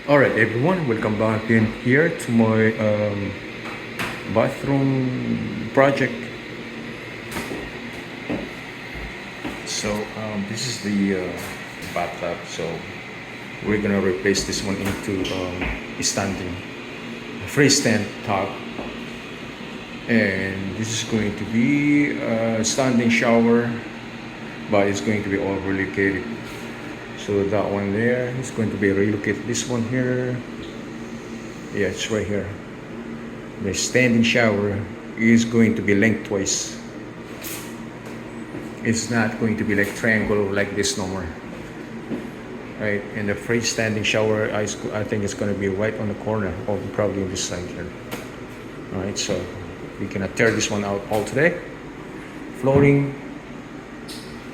Alright everyone, welcome back in here to my bathroom project. So this is the bathtub. So we're gonna replace this one into a standing freestand tub, and this is going to be a standing shower, but it's going to be all relocated. So that one there is going to be relocated. This one here, yeah, it's right here. The standing shower is going to be lengthwise. It's not going to be like triangle like this no more. Right, and the freestanding shower, I think it's going to be right on the corner, or probably on this side here. All right, so we're gonna tear this one out all today. Flooring,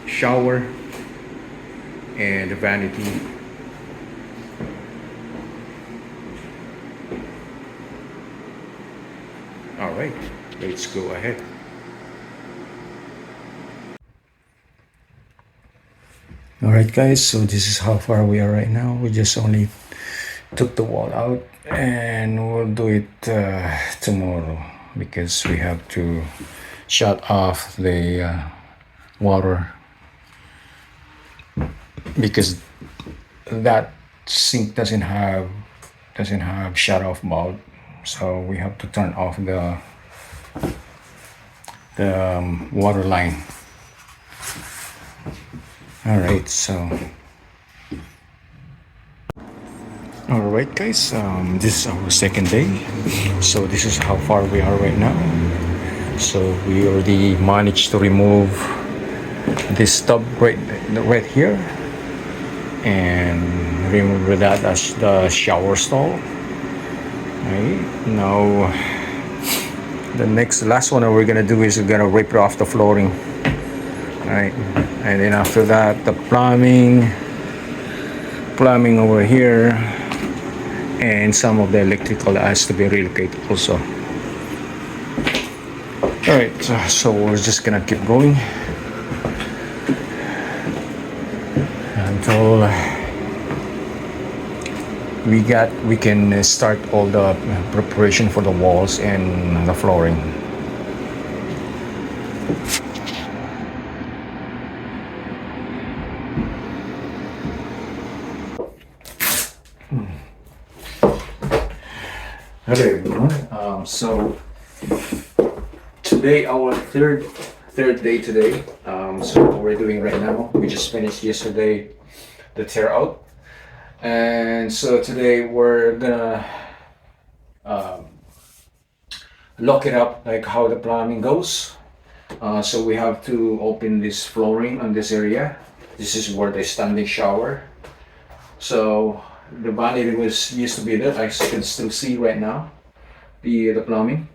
shower, and the vanity. All right, let's go ahead. All right, guys, so this is how far we are right now. We just only took the wall out, and we'll do it tomorrow because we have to shut off the water, because that sink doesn't have shut off mode, so we have to turn off the water line. All right, so all right, guys, this is our second day. So this is how far we are right now. So we already managed to remove this tub right here, and remove that as the shower stall. Right now, the last one that we're gonna do is we're gonna rip off the flooring. Right, and then after that, the plumbing over here, and some of the electrical has to be relocated also. All right, so we're just gonna keep going until we can start all the preparation for the walls and the flooring. Hello everyone. So today our third day today. So what we're doing right now, we just finished yesterday the tear out, and so today we're gonna lock it up, like how the plumbing goes. So we have to open this flooring on this area. This is where the standing shower. So the vanity was used to be there. I can still see right now the plumbing.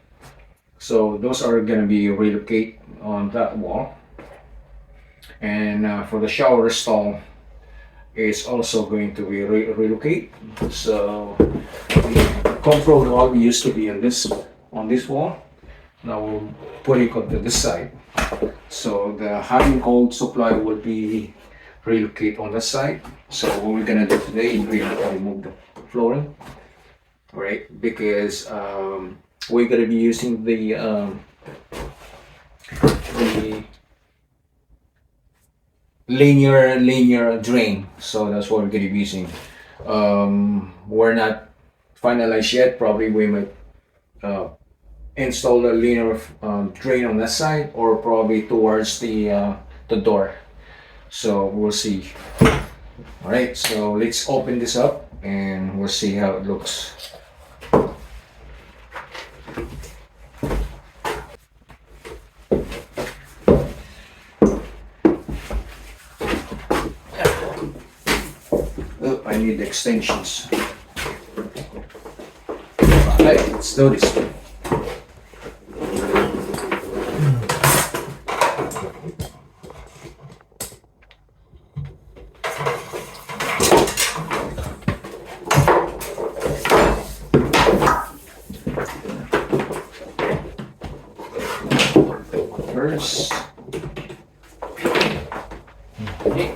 So those are gonna be relocate on that wall. And for the shower stall, it's also going to be relocate. So the control wall used to be on this wall. Now we'll put it on this side. So the hot and cold supply will be relocate on that side. So what we're gonna do today is we're gonna remove the flooring, right? Because we're gonna be using the linear drain. So that's what we're gonna be using. We're not finalized yet. Probably we might install a linear drain on that side, or probably towards the door. So we'll see. All right, so let's open this up and we'll see how it looks. Oh, I need extensions. All right, let's do this. First. Okay.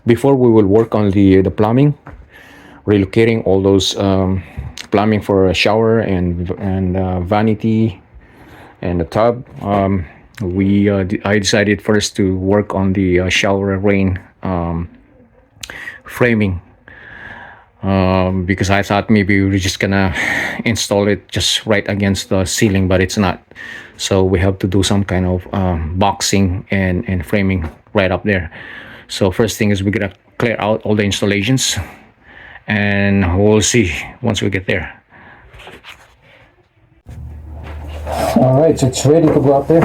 Before we will work on the plumbing, relocating all those plumbing for a shower and vanity and the tub. I decided first to work on the shower rain framing, because I thought maybe we were just gonna install it just right against the ceiling, but it's not. So we have to do some kind of boxing and framing right up there. So first thing is we're gonna clear out all the installations, and we'll see once we get there. All right, so it's ready to go up there.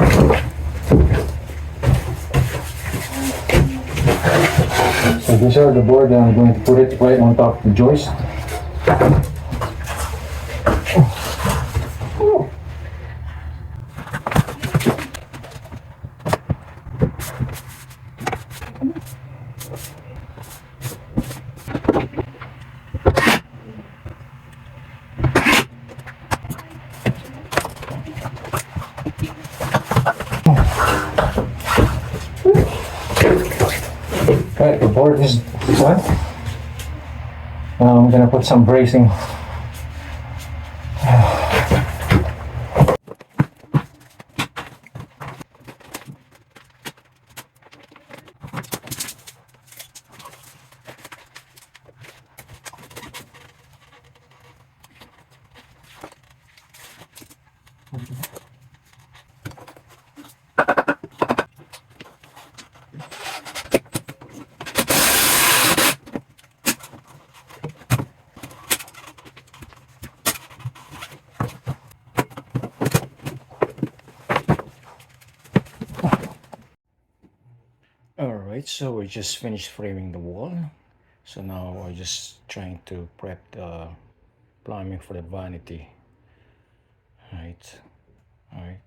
So these are the board, I'm going to put it right on top of the joist. Right, the board is done. Now I'm gonna put some bracing. So we just finished framing the wall. So now we're just trying to prep the plumbing for the vanity. Right. All right.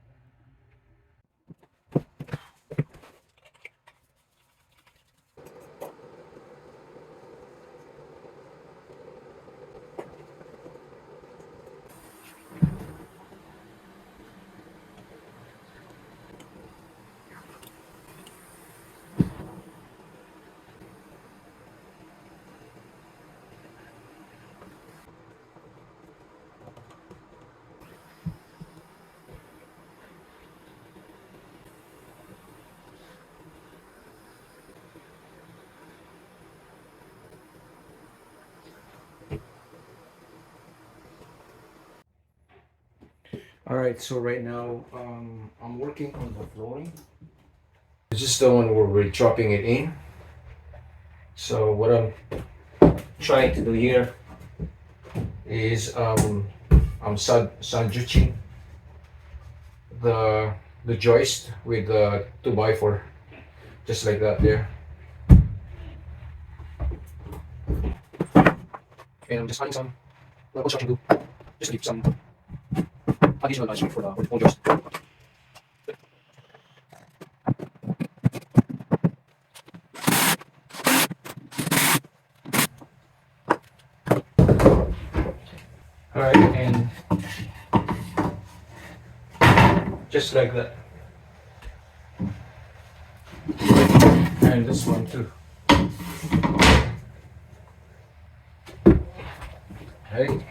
All right. So right now, I'm working on the flooring. This is the one where we're dropping it in. So what I'm trying to do here is I'm sandwiching the joist with the 2x4, just like that there. And I'm just adding some construction glue, just to give some additional line for the whole joist. All right, and just like that. And this one too. Right.